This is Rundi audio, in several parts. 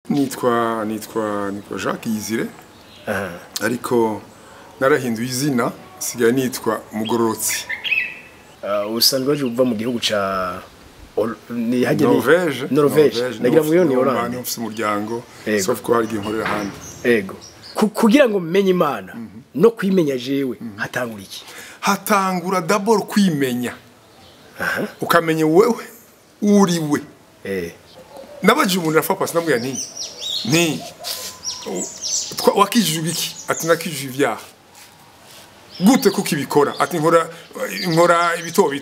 nitwa Jacques Iyizire ariko narahinduye izina sigaye nitwa Mugororotsi. Usanzwe waje uva mu gihugu ca Norvège nagira ngo ni Hollande ufite umuryango sauf ko hari inkorera handi. Ego kugira ngo menye Imana no kwimenya jewe hatangura iki? Hatangura d'abord kwimenya ukamenya wewe uriwe. Nabaje umuntu rafa pasi namwe nti wakijije iki ati nakijije ibyaha gute kuko ibikora ati nkora ibito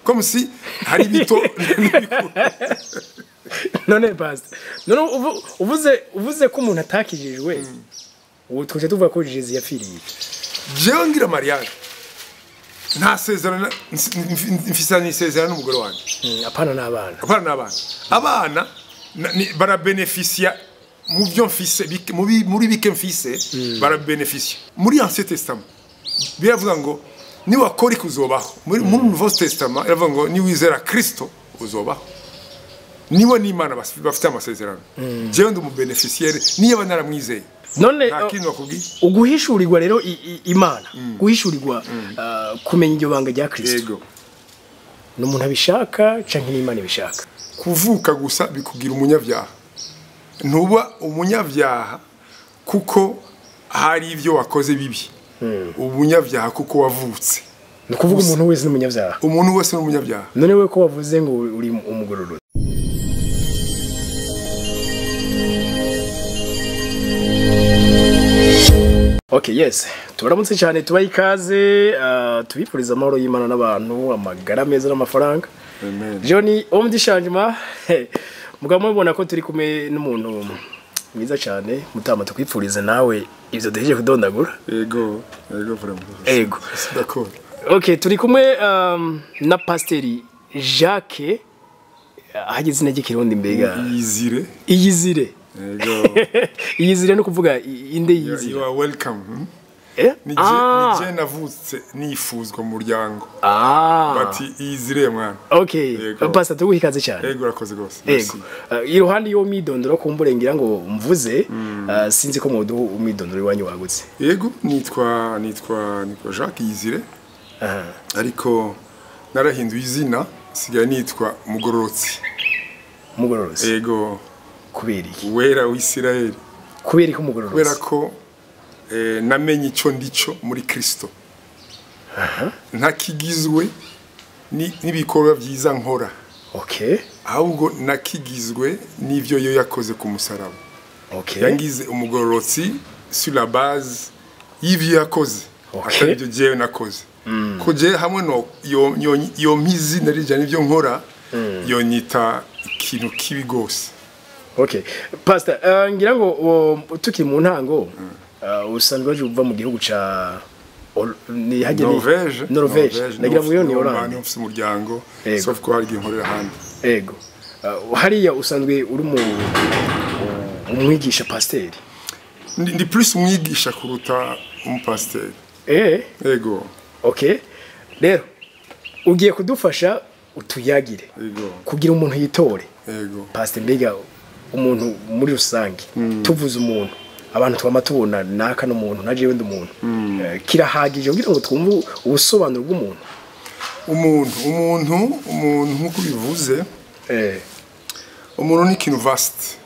comme si hari ibito none basta none uvuze ko umuntu atakijijwe ubu tuje tuvuga ko Jésus yapfiriye jewe ngira mariage nta sezerano mfisanye isezerano n'umugore wanjye apana n'abana abana bara beneficia mu byo mfise muri bike mfise bara beneficia muri Ancien Testament biravuga ngo ni wakora kuzobaho muri Nouveau Testament iravuga ngo ni wizera Kristo uzobaho niwe n'Imana bafite amasezerano jewe ndi mu beneficiaire niyo naramwizeye none uguhishurirwa rero Imana guhishurirwa kumenya iryo banga rya Kristo n'umuntu abishaka canke n'Imana ibishaka kuvuka gusa bikugira umunyabyaha ntuba umunyabyaha kuko hari ivyo wakoze bibi umunyabyaha kuko wavutse no kuvuga umuntu wese n'umunyabyaha n'umunyabyaha none we ko wavuze ngo uri umugororotsi. Okay, yes. Tubaramutse cyane tubaye ikaze tubifuriza amahoro y'Imana n'abantu amagara meza n'amafaranga. Amen. Johnny Omdishanjima mugabo mubona ko turi kumwe n'umuntu mwiza cyane mutama tukwifuriza nawe ivyo deje kudondagura. Yego vraiment. Ego. D'accord. Okay, turi kumwe na Pasiteri Jacques hagize izina ry'ikirundi mbega Iyizire. Yego. Iyizire no kuvuga inde Iyizire. You are welcome. Nije navutse nifuzwa mu muryango. Bati Iyizire mwana. Okay. Pasta tuguhikaze cyane. Yego urakoze gose. Yego. Iruhande yo midondoro kumburengira ngo mvuze sinzi ko mudu umidondoro iwanyu wagutse. Yego nitwa Jacques Iyizire. Ariko narahinduye izina sigaye nitwa Mugororotsi. Mugororotsi. Yego. Kubera iki? Wera w'Isirayeli. Kubera ko Mugororotsi? Kubera ko namenye ico ndico muri Kristo. Ntakigizwe n'ibikorwa byiza nkora. Okay. Ahubwo nakigizwe n'ivyo yo yakoze ku musaraba. Okay. Yangize umugororotsi sur la base y'ivyo yakoze. Atari byo jewe nakoze. Ko je hamwe no yo mizi narijana ivyo nkora yo nyita ikintu kibi gose. Okay. Pastor, ngira ngo tukiri mu ntango usanzwe waje uva mu gihugu ca Norvège nagira ngo ni Hollande ufite umuryango sauf ko hari inkorera handi. Ego. Hariya usanzwe uri mu umwigisha pasiteri. Ndi plus umwigisha kuruta umupasiteri. Ego. Okay. Rero ugiye kudufasha utuyagire kugira umuntu yitore. Ego. Pasiteri mbega umuntu muri rusange tuvuze umuntu abantu twama tubona naka no muntu naje wende umuntu kirahagije kugira ngo twumve ubusobanuro bw'umuntu nkuko bivuze umuntu ni ikintu vaste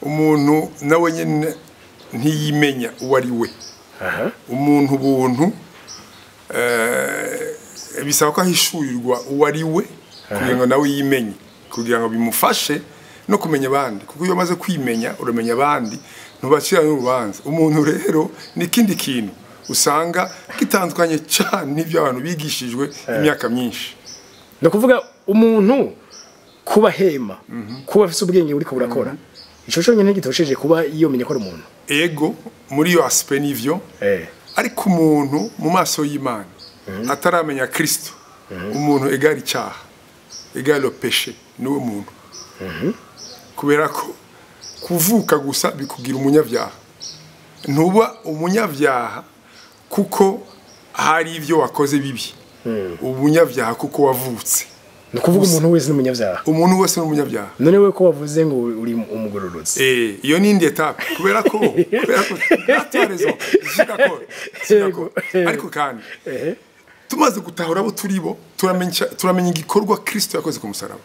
umuntu nawe nyene ntiyimenya uwari we umuntu bisaba ko ahishurirwa uwari we kugira ngo nawe yimenye kugira ngo bimufashe no kumenya abandi kuko iyo maze kwimenya uramenya abandi ntubacira n'urubanza umuntu rero nikindi kintu usanga kitandukanye cyane n'ibyo abantu bigishijwe imyaka myinshi no kuvuga umuntu kuba hema kuba afite ubwenge uri ko burakora ico cyo nyene gitosheje kuba iyo menya ko ari umuntu ego muri yo aspect nivyo ariko umuntu mu maso y'Imana ataramenya Kristo umuntu egari cyaha egari le péché niwe muntu kubera ko kuvuka gusa bikugira umunyabyaha ntuba umunyabyaha kuko hari ivyo wakoze bibi umunyabyaha kuko wavutse nukuvuga umuntu wese n'umunyabyaha umuntu wese n'umunyabyaha none we ko wavuze ngo uri umugororotsi iyo ni indi etape kubera ko natwarezo zigakora ariko kandi tumaze gutahura abo turibo turamenya igikorwa Kristo yakoze ku musaraba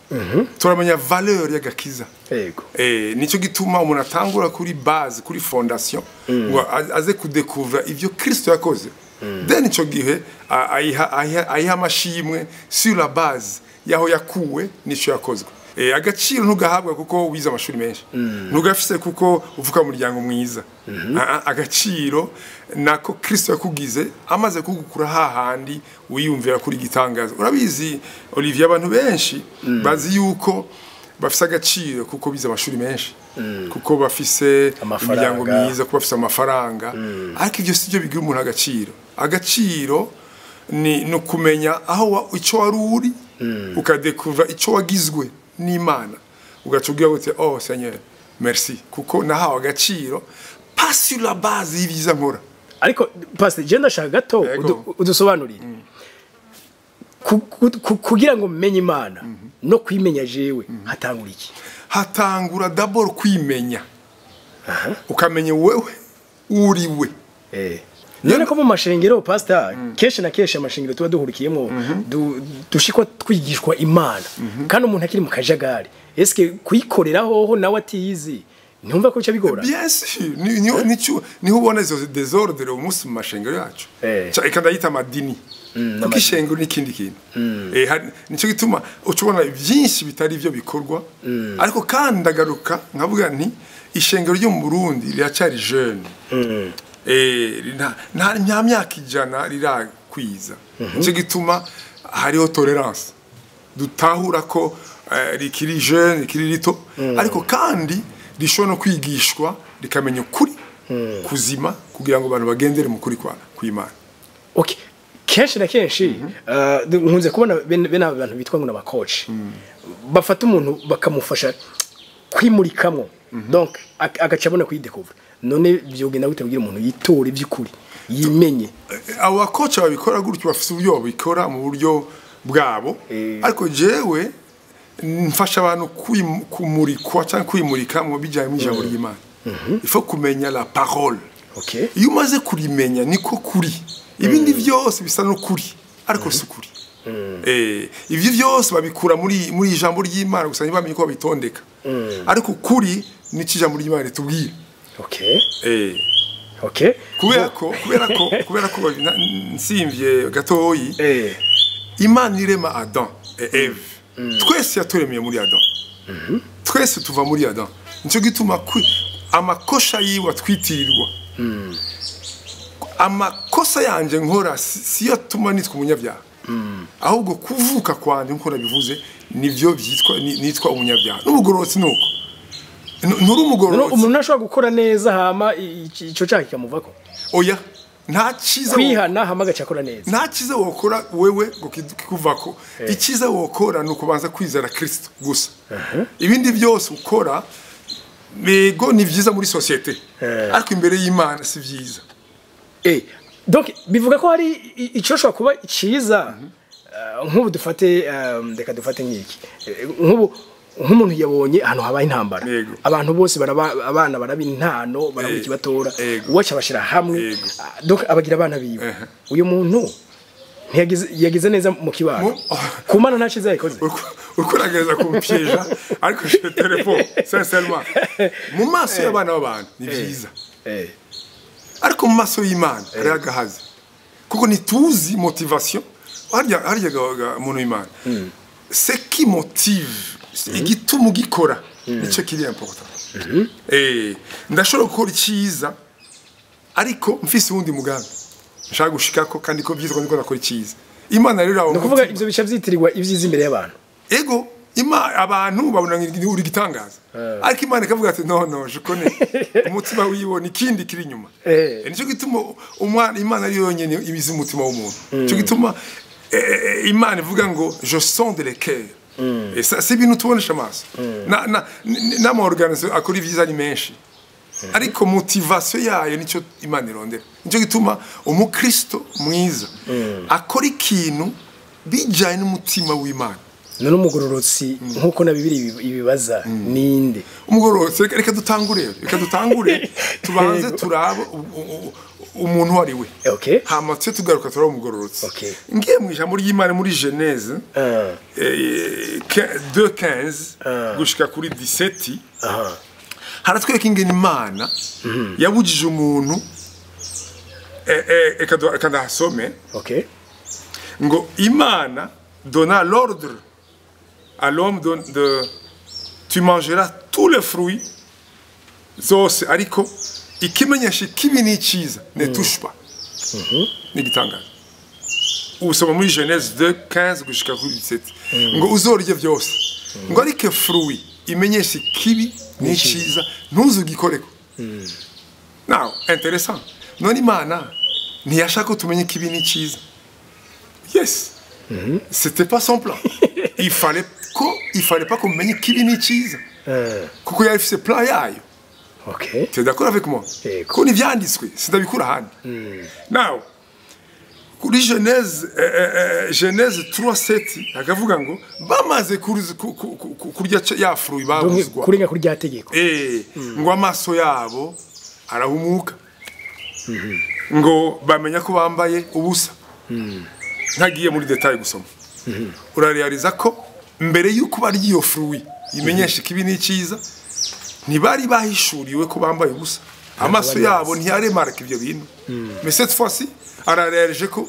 turamenya valeur y'agakiza yego nico gituma umuntu atangura kuri base kuri fondation ngo aze kudekuvra ivyo Kristo yakoze then ico gihe ayiha amashimwe sur la base yaho yakuwe nico yakozwe agaciro ntugahabwa kuko wize amashuri menshi ntugafise kuko uvuka mu muryango mwiza agaciro nako Kristo yakugize amaze kugukura hahandi wiyumvira kuri gitangaza urabizi Olivier abantu benshi bazi yuko bafise agaciro kuko bize amashuri menshi kuko bafise imiryango myiza kuko bafise amafaranga ariko ivyo sivyo bigira umuntu agaciro ni kumenya aho ico wari uri ukadekuvra ico wagizwe n'Imana ugacubwira uti oh Seigneur merci kuko nahawe agaciro pas sur la base y'ivyiza nkora ariko pastor je ndashaka gato udusobanurire kugira ngo menye Imana no kwimenya jewe hatangura iki hatangura d'abord kwimenya ukamenya wewe uriwe none ko mu mashengero pastor keshe na keshe amashengero tuba duhurikiyemo dushikwa twigishwa Imana kandi umuntu akiri mu kajagari eske kuyikoreraho nawe atiyizi ntumva ko cyo bigora bien sûr niho ubona izo désordre umunsi mu mashengero yacu ikandayita madini kuko ishengero n'ikindi kintu nico gituma ucubona byinshi bitari byo bikorwa ariko kandi ndagaruka nkavuga nti ishengero ryo mu Burundi riracyari jeune nta myaka ijana rirakwiza nico gituma hariho tolerance dutahura ko rikiri jeune rikiri rito ariko kandi rishobora no kwigishwa rikamenya ukuri kuzima kugira ngo abantu bagendere mu kuri kw'Imana okay kenshi na kenshi nkunze kubona bene abantu bitwa ngo n'abacoach bafata umuntu bakamufasha kwimurikamwo donc agacabona kwidekuvra none byogenda gute kugira umuntu yitora iby'ukuri yimenye abo bacoach babikora gutyo bafite uburyo babikora mu buryo bwabo ariko jewe mfasha abantu kumurikwa cyangwa kwimurika mu bijyanye n'ijambo ry'Imana ifo kumenya la parole iyo umaze kurimenya niko kuri ibindi byose bisa no kuri ariko si kuri ibyo byose babikura muri ijambo ry'Imana gusa ntibamenye ko babitondeka ariko kuri ni ijambo ry'Imana ritubwira kubera ko nsimvye gatoyi Imana irema Adam et Eve twese yaturemeye muri Adam twese tuva muri Adam nico gituma amakosha yiwe twitirirwa amakosa yanje nkora siyo tuma nitwa umunyabyaha ahubwo kuvuka kwanje nkora bivuze nivyo byitwa nitwa umunyabyaha n'ubugorotsi nuko nturi umugorotsi umuntu ashobora gukora neza hama ico cyaki kamuvako oya nta ciza kwihana hama gacakora neza nta ciza wokora wewe ngo kikuvako iciza wokora nuko banza kwizera Kristo gusa ibindi byose ukora mego ni vyiza muri societe ariko imbere y'Imana si vyiza donc bivuga ko hari ico shobora kuba ciza nk'ubu dufate reka dufate nk'iki nk'umuntu yabonye ahantu habaye intambara abantu bose abana baraba intano barabuki batora uwaca bashira hamwe donc abagira abana biwe uyu muntu yagize neza mu kibano kumana nta ciza yakoze ukurageza kumpyeja ariko je te réponds sincèrement mu maso y'abana b'abantu ni vyiza ariko mu maso y'Imana ari agahaze kuko nituzi motivation harya umuntu w'Imana c'est qui motive igituma ugikora nico kiri important ndashobora gukora iciza ariko mfise uwundi mugambi nshaka gushikako kandi ko byitwa niko nakora iciza Imana rero aho nukuvuga ivyo bica vyitirirwa ivyiza imbere y'abantu ego abantu babona uri gitangaza ariko Imana ikavuga ati no je connais umutima wibona ikindi kiri nyuma nico gituma umwana Imana ari yonyene ibizi umutima w'umuntu nico gituma Imana ivuga ngo je sonde les cœurs et ça c'est ibintu tubonesha amaso na ma organisation akora ivyiza ari menshi ariko motivation yayo nico Imana irondera nico gituma umukristo mwiza akora ikintu bijanye n'umutima w'Imana none umugororotsi nkuko na bibiri ibibaza ninde umugororotsi reka dutangure tubanze turaba umuntu wari we hama tse tugaruka turaba umugororotsi ngiye mu ijambo ry'Imana muri Genèse 2:15 gushika kuri 17 haratwereka ingene Imana yabujije umuntu eka ndahasome ngo Imana donna l'ordre à l'homme tu mangeras tous les fruits zose ariko ikimenyesha kibi n'iciza ne touche pas n'igitangaza usoma muri Genèse 2:15 gushika kuri 17 ngo uzorye byose ngo ariko fruit imenyesha kibi n'iciza ntuzugikoreko now intéressant none Imana ntiyashaka tumenye kibi n'iciza yes c'était pas son plan il fallait pas qu'on menye kibi n'iciza kuko yari afise plan yayo tu es d'accord avec moi ko ni vyanditswe sindabikura handi now kuri Genèse 3:7 akavuga ngo bamaze kurya ya fruit babuzwa kurenga kuri rya tegeko ngo amaso yabo arahumuka ngo bamenya ko bambaye ubusa ntagiye muri detail gusoma urarealiza ko mbere yuko barya iyo fruit imenyesha kibi n'iciza ntibari bahishuriwe ko bambaye ubusa amaso yabo ntiyaremarka ibyo bintu mais cette fois-ci ararealije ko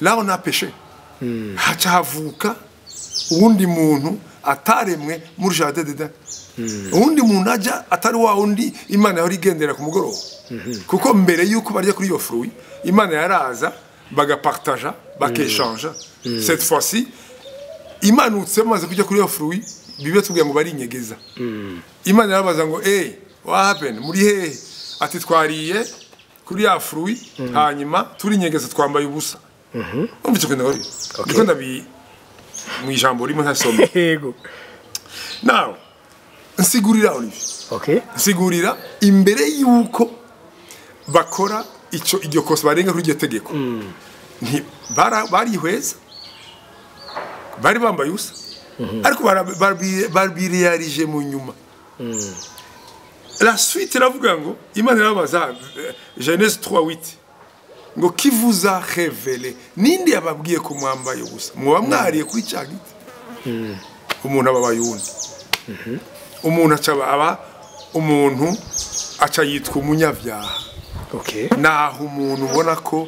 là on a péché haca havuka uwundi muntu ataremwe muri jardin d'Eden uwundi muntu ajya atari wa undi Imana yari igendera ku mugoroba kuko mbere yuko barya kuri iyo fruit Imana yaraza bagapartaja bakechange cette fois-ci Imana utsemaze kujya kuri iyo fruit bibe tubwiye ngo bari inyegeza Imana yarabaza ngo what happened muri he ati twariye kuri ya fruit hanyuma turi inyegeza twambaye ubusa umvise ko ndabari ndiko ndabi mu ijambo rimwe ntasome yego now nsigurira Olivier nsigurira imbere yuko bakora iryo kosa barenga kuri iryo tegeko barihweza bari bambaye ubusa ariko barbirealije mu nyuma la suite iravuga ngo Imana irabaza Genèse 3:8 ngo qui vous a révélé ninde yababwiye ko mwambaye ubusa muba mwariye kuri cya giti umuntu ababaye undi umuntu umuntu aca yitwa umunyabyaha naho umuntu ubona ko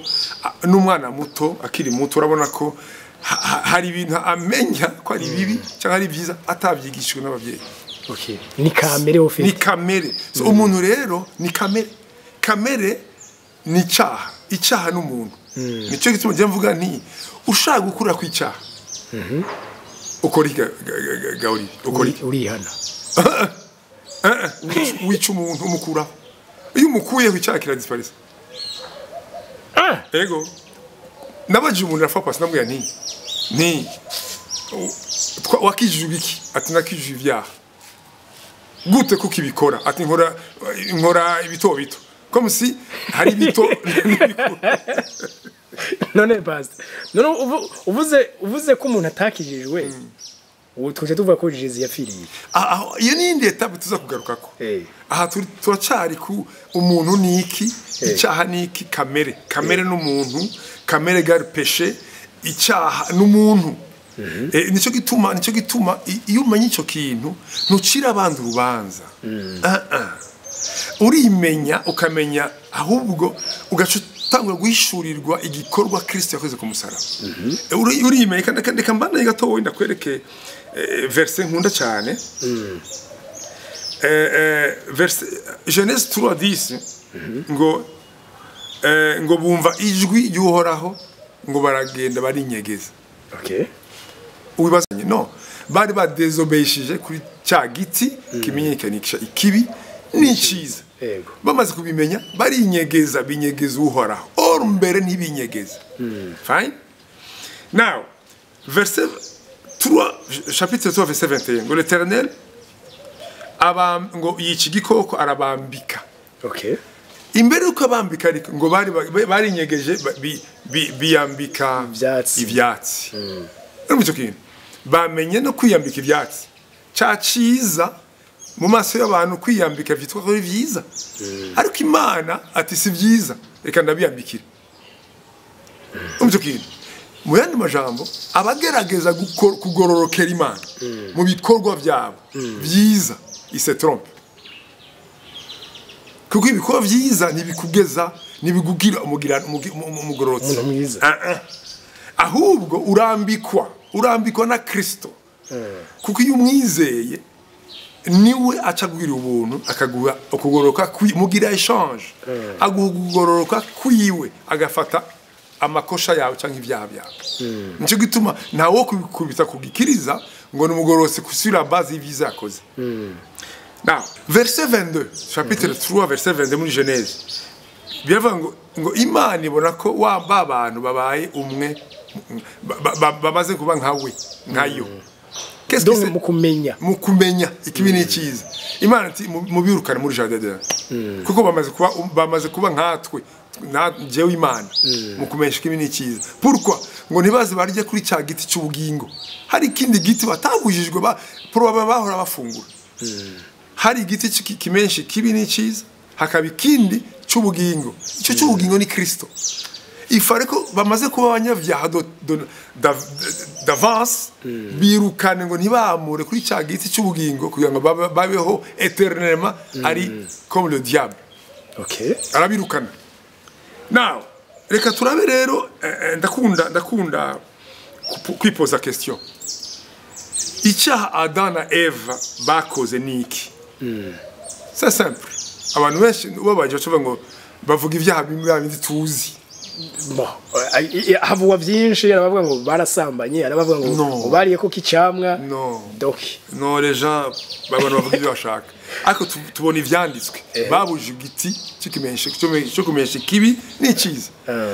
n'umwana muto akiri muto urabona ko hari ibintu amenya ko ari bibi cyangwa ari byiza atabyigishijwe n'ababyeyi ni kamere ofite ni kamere so umuntu rero ni kamere ni icyaha n'umuntu nicyo gituma njye mvuga nti ushaka gukura ku icyaha ukora gauri urihana wica umuntu umukuraho iyo umukuyeho icyaha kiradisparisa ego nabajije umuntu arafa pasi namubwira nti wakijijwe iki ati nakijije ibyaha gute kuko ibikora ati nkora ibito comme si hari ibito none basta none uvuze ko umuntu atakijijwe ubu tuje tuvuga ko Jésus yapfiriye iyo ni indi etape tuza kugaruka ko aha turacari ku umuntu niki icyaha niki kamere n'umuntu kamere gar péché icyaha n'umuntu nicyo gituma iyo umenye icyo kintu ntucira abandi urubanza urimenya ukamenya ahubwo ugaca utangura guhishurirwa igikorwa Kristo yakoze ku musaraba urimenya kandi kambana gato wenda kwereke verset nkunda cyane verset Genèse 3:10 ngo bumva ijwi y'uhoraho ngo baragenda barinyegeza ubibazanye no bari badesobeyishije kuri cya giti kimenyekanisha ikibi n'iciza bamaze kubimenya barinyegeza binyegeza uhoraho or mbere ntibinyegeza fine now verset 3 chapitre 3 verset 21 ngo l'Éternel ngo yica igikoko arabambika imbere uko abambika ngo barinyegeje biyambika ivyatsi n'icyo kintu bamenye no kwiyambika ibyatsi ca ciza mu maso y'abantu kwiyambika vyitwa ko ari vyiza ariko imana ati si vyiza reka ndabiyambikire umvyo kintu mu yandi majambo abagerageza kugororokera imana mu bikorwa vyabo vyiza ise trompe kuko ibikorwa vyiza ntibikugeza ntibigugira umugororotsi ahubwo urambikwa na Kristo kuko iyo umwizeye niwe aca kugira ubuntu akaguha ukugororoka mugira échange agugororoka kwiwe agafata amakosha yawe canke ibyaha byawe nico gituma ntawo kubita kugikiriza ngo numugororotse kusura base y'ivyiza yakoze. Now, verset 22, chapitre 3, verset 22 muri Genèse. Bivuga ngo Imana ibona ko abantu babaye umwe bamaze kuba nkawe nkayo. Qu'est-ce que mu kumenya ikibi n'icyiza. Imana ati mubirukane muri jardin d'Eden. Kuko bamaze kuba nkatwe jewe Imana mu kumenya ikibi n'icyiza. Pourquoi? Ngo nibaze barye kuri cya giti cy'ubugingo. Hari ikindi giti batagujijwe bahora bafungura. Hari igiti kimenshi kibi n'icyiza hakaba ikindi cy'ubugingo icyo cy'ubugingo ni Kristo ifare ko bamaze kuba abanyavyaha d'avance birukane ngo ntibamure kuri cya giti cy'ubugingo kugira ngo babeho éternellement ari comme le diable. Okay, arabirukana. Now reka turabe rero ndakunda kwipoza question icyaha Adam na Eva bakoze niki. C'est simple. Abantu benshi babaje bavuga ngo bavuga ibyaha bimwe tuzi. Havuga byinshi arabavuga ngo barasambanye arabavuga ngo bariye ko kicamwa. Donc non les gens babona bavuga ibyo bashaka. Ariko tubona ivyanditswe babuje igiti cy'ikimenyesha cyo kumenyesha kibi n'icyiza.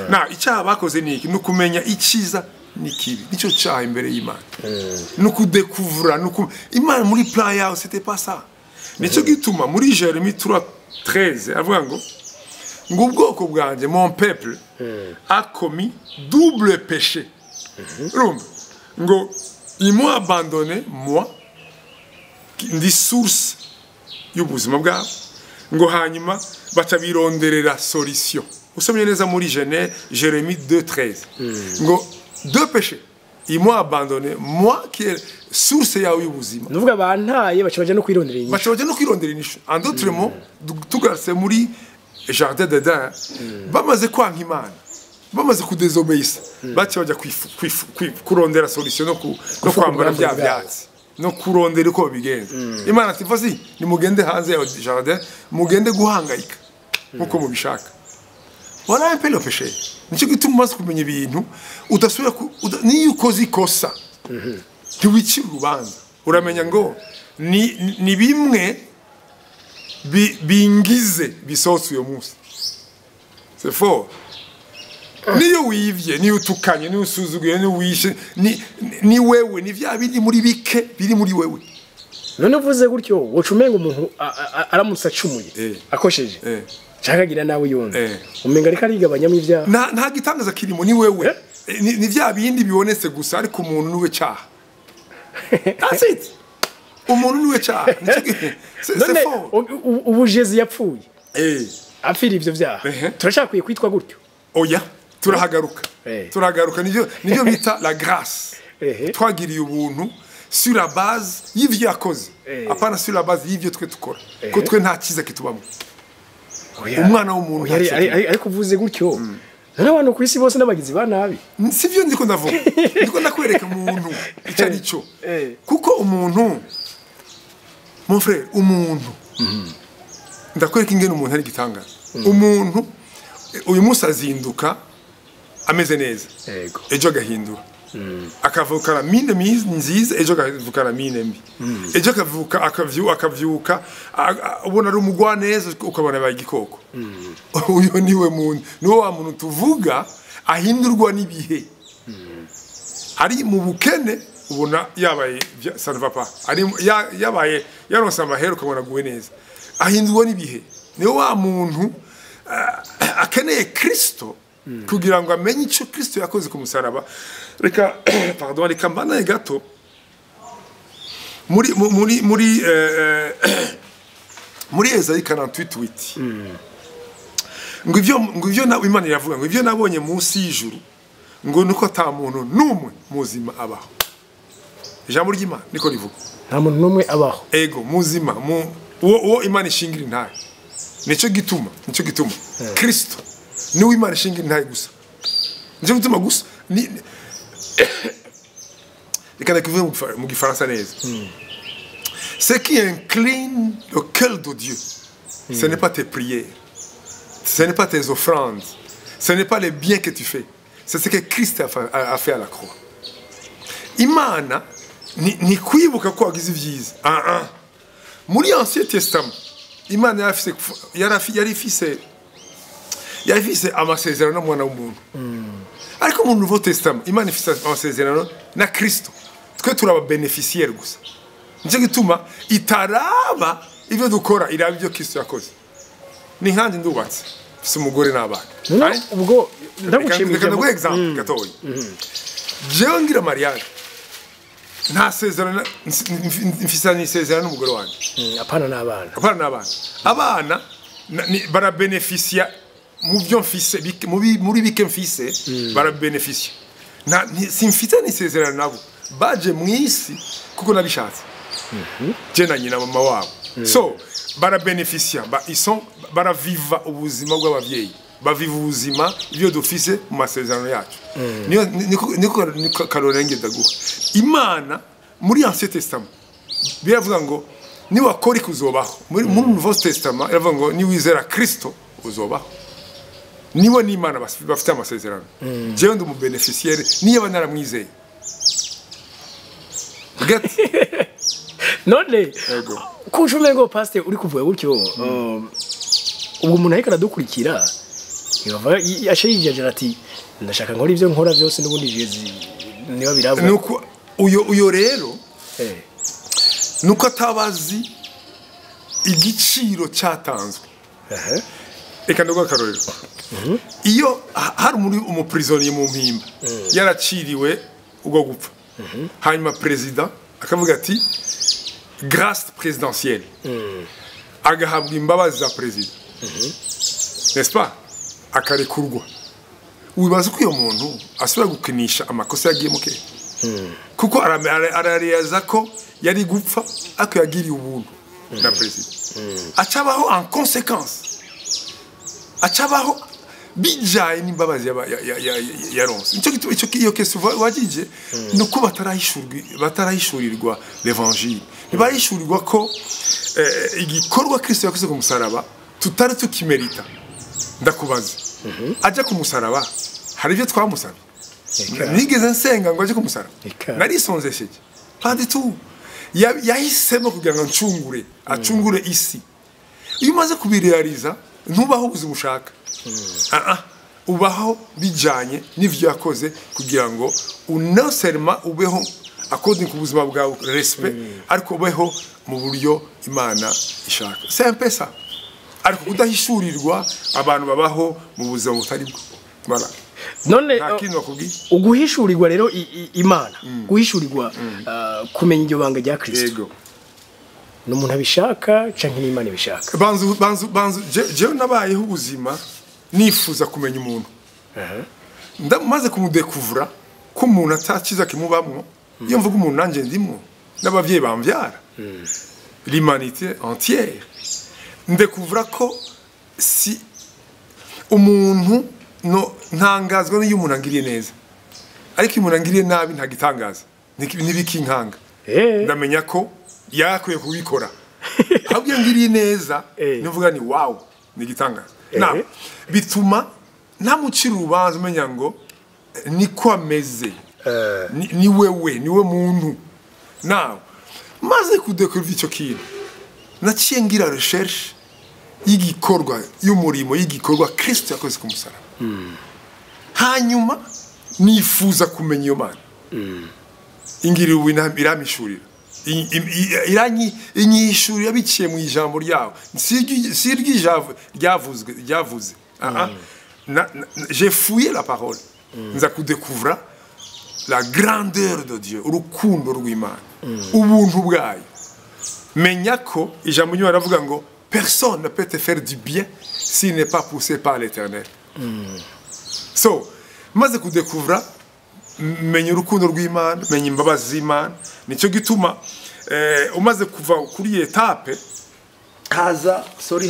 Na icyaha bakoze niki nukumenya icyiza nikibi nico cyaha imbere y'Imana. Nukudekuvura Imana muri plan yawe c'était pas ça. Nico gituma muri Jérémie 3:13 avuga ngo ubwoko bwanje mon peuple a commis double péché. Ngo ils m'ont abandonné moi ndi source y'ubuzima bwabo ngo hanyuma bacabironderera solution. Usomye neza muri Jérémie 2:13 ngo deux péchés ils m'ont abandonné moi qui est source yawe y'ubuzima. Nuvuga bantaye bacabaje no kwirondera inyishu. Bacabaje no kwirondera inyishu. En d'autres mots tugarse muri jardin d'Eden bamaze kwanka Imana bamaze kudesobéissa bacabaje kurondera solution no kwambara bya byatsi no kurondera uko bigenza. Imana ati voici nimugende hanze ya jardin mugende guhangayika nkuko mubishaka. Voilà un peu le péché. Nico gituma umaze kumenya ibintu udasubira niyo ukoze ikosa ntiwicira urubanza uramenya ngo ni bimwe bingize bisohotse uyo munsi. C'est fort. Niyo wivye niyo utukanye niyo usuzuguye niyo wishe ni wewe ni vya bindi muri bike biri muri wewe. None uvuze gutyo wocumenga umuntu aramutse acumuye akosheje cyakagira nawe yonze umenga reka rigabanyamo ivyaha nta gitangaza kirimo ni wewe ni vya bindi bibonetse gusa ariko umuntu niwe cyaha. That's it. Umuntu niwe cyaha. None ubu Jésus yapfuye apfira ivyo vyaha turashakwiye kwitwa gutyo. Oya turagaruka nivyo bita la grâce. Twagiriye ubuntu sur la base y'ivyo yakoze apana sur la base y'ivyo twe tukora ko twe nta kiza kitubamo. Umwana w'umuntu ariko uvuze gutyo none abantu kwisi bose n'abagizi ba nabi sivyo ndiko ndavuga ndiko ndakwereka umuntu icyo arico kuko umuntu mon frère umuntu ndakwereka ingene umuntu ari gitangaza. Umuntu uyu munsi azinduka ameze neza ejo agahindura akavukana mine nziza ejo akavukana mine mbi ejo akavyuka ubona ari umugwa neza ukabona baye igikoko. Uyo niwe muntu niwe wa muntu tuvuga ahindurwa n'ibihe. Ari mu bukene ubona yabaye ça ne va pas ari yabaye yaronse amahero ukabona guwe neza ahindurwa n'ibihe. Niwe wa muntu akeneye Kristo kugira ngo amenye icyo Kristo yakoze ku musaraba. Reka pardon reka mbana gato muri Ezayi 48:8 ngo ivyo na Imana iravuga ngo ivyo nabonye munsi y'ijuru ngo nuko ata muntu numwe muzima abaho. Ijambo ry'Imana niko rivuga. Nta muntu numwe abaho. Ego muzima uwo Imana ishingira intahe. Nico gituma Kristo niwe Imana ishingira intahe gusa. Nico gituma gusa ni reka ndakivuga mu gifaransa neza. Ce qui incline le cœur de Dieu, ce n'est pas tes prières, ce n'est pas tes offrandes, ce n'est pas les biens que tu fais, c'est ce que Christ a fait à la croix. Imana ni kwibuka ko wagize ivyiza. Muri Ancien Testament, Imana yarifise amasezerano n'umwana w'umuntu. Ariko mu Nouveau Testament, Imana ifise amasezerano na Kristo. Twe turaba beneficiaire gusa. Nico gituma itaraba ivyo dukora iraba ivyo Kristo yakoze. Ni nkandi ndubatse fise umugore n'abana. Ubwo ndagushimira cyane example gatoyi. Jewe ngira mariage nta sezerano mfisanye isezerano n'umugore wanjye. Apana n'abana. Abana barabeneficia mu byo mfise muri bike mfise barabeneficia. Simfite n'isezerano nabo. Baje mwisi kuko nabishatse. Je na nyina mama wabo. So barabeneficia baraviva ubuzima bw'abavyeyi. Baviva ubuzima ibyo dufise mu masezerano yacu. Niko karorenge ndaguha. Imana muri Ancien Testament biravuga ngo ni wakora kuzobaho. Muri Nouveau Testament iravuga ngo ni wizera Kristo uzobaho. Niwe ni Imana bafite amasezerano. Jewe ndi mu beneficiaire niyo banaramwizeye. None kujume ngo pastor uri kuvuga gutyo ubwo umuntu ariko aradukurikira yashyigikiye ati ndashaka nkora ibyo nkora byose n'ubundi jezi niba birabura nuko uyo rero nuko atabazi igiciro cyatanzwe. Reka ndaguha akarorero. Iyo hari umuprisonnier mu mpimba yaraciriwe ubwo gupfa, hanyuma president akavuga ati grâce présidentielle, agahabwa imbabazi za president, n'est-ce pas, akarekurwa. Wibaza ko uyo muntu asubira gukinisha amakosa yagiye muke, kuko arareza ko yari gupfa ako yagiriye ubuntu na president, acabaho en conséquence, acabaho bijaye n'imbabazi yaronse. Iyo kesi wagije nuko batarahishurirwa l'évangile, ntibahishurirwa ko igikorwa Kristo yakoze ku musaraba tutari tukimerita. Ndakubaza, aje ku musaraba hari ibyo twamusabye? Nigeze nsenga ngo aje ku musaraba? Narisonzesheje pas du tout. Yahisemo kugira ngo acungure isi. Iyo umaze kubirealiza ntubaho ubuzima ushaka. Ubaho bijanye n'ivyo yakoze kugira ngo unoserma ubeho according ku buzima bwawe respect, ariko ubeho mu buryo Imana ishaka. C'est un peu ça. Ariko kudahishurirwa abantu babaho mu buzima butari bwo. Voilà. None uguhishurirwa rero Imana, guhishurirwa kumenya iryo banga rya Kristo. Yego. N'umuntu abishaka canke n'Imana ibishaka. Banzu jewe nabayeho ubuzima nifuza kumenya umuntu. Ndamaze kumudekuvura ko umuntu atakiza kimubamwo. Iyo mvuga umuntu nanje ndimwo n'abavyeyi bamvyara. L'humanité entière. Ndekuvura ko si umuntu ntangazwa n'iyo umuntu angiriye neza, ariko umuntu angiriye nabi ntagitangaza ntibikinkanga. Ndamenya ko yakwiye kubikora. Ahubwo ngiriye neza nivuga ni wow, nigitangaza. Na bituma ntamucira urubanza umenya ngo niko ameze, ni wewe muntu. Nawe maze kudekora icyo kintu naciye ngira recherche y'igikorwa y'umurimo y'igikorwa Kristo yakoze ku musaraba. Hanyuma nifuza kumenya iyo Mana. Ingiri iramishurira, inyishurira biciye mu ijambo ryawe. Si ryavuze. J'ai fouillé la parole. Nza kudekuvra la grandeur de Dieu urukundo rw'Imana ubuntu bwayo menya ko ijambo nyuma ravuga ngo personne ne peut te faire du bien s'il n'est pas poussé par l'Éternel. So maze kudekuvra menya urukundo rw'Imana menya imbabazi z'Imana nicyo gituma umaze kuva kuri etape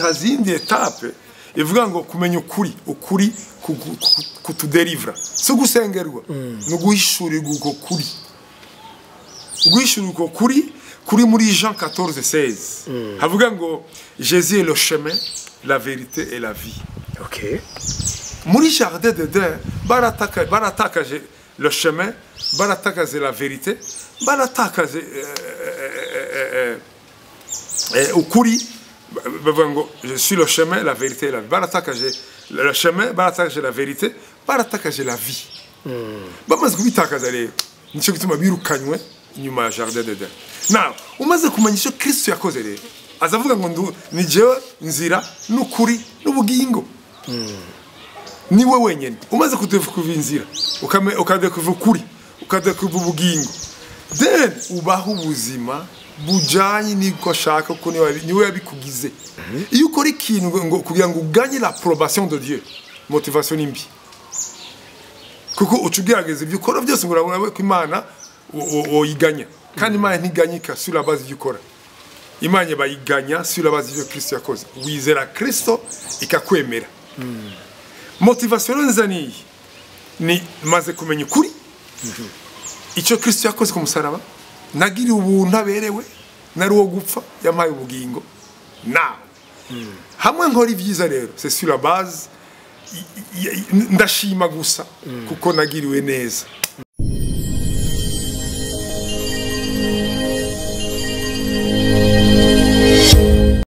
hazindi etape ivuga ngo kumenya ukuri kutuderivra so gusengerwa no guhishurirwa uko kuri guhishurirwa kuri muri Jean 14:16 havuga ngo Jésus est le chemin la vérité et la vie. OK. Muri jardin d'Éden baratakaje le chemin baratakaje la vérité baratakaje ukuri bavuga ngo je suis le chemin la vérité et la vie baratakaje le chemin baratakaje la vérité baratakaje la vie bamaze kubitakaza rero nicyo gituma birukanywe inyuma ya jardin d'Éden. Now umaze kumenya icyo Kristo yakoze rero azavuga ngo ni jewe nzira n'ukuri n'ubugingo niwe wenyene umaze kudevukuva inzira ukadekuva ukuri ukadekuva ubugingo then ubaho ubuzima bujanye niko ashaka ko niwe yabikugize. Iyo ukora ikintu ngo kugira ngo uganye l'approbation de Dieu motivation imbi kuko ucugerageza ibyo ukora byose ngo urabona ko Imana oyiganya kandi Imana ntiganyika sur la base y'ibyo ukora. Imana bayiganya sur la base y'ibyo Kristo yakoze wizera Kristo ikakwemera. Motivation nzani ni maze kumenya ukuri icyo Kristo yakoze ku musaraba nagiriye ubuntu aberewe nari wo gupfa yamaye ubugingo now hamwe nkora ibyiza rero c'est sur la base ndashima gusa kuko nagiriwe neza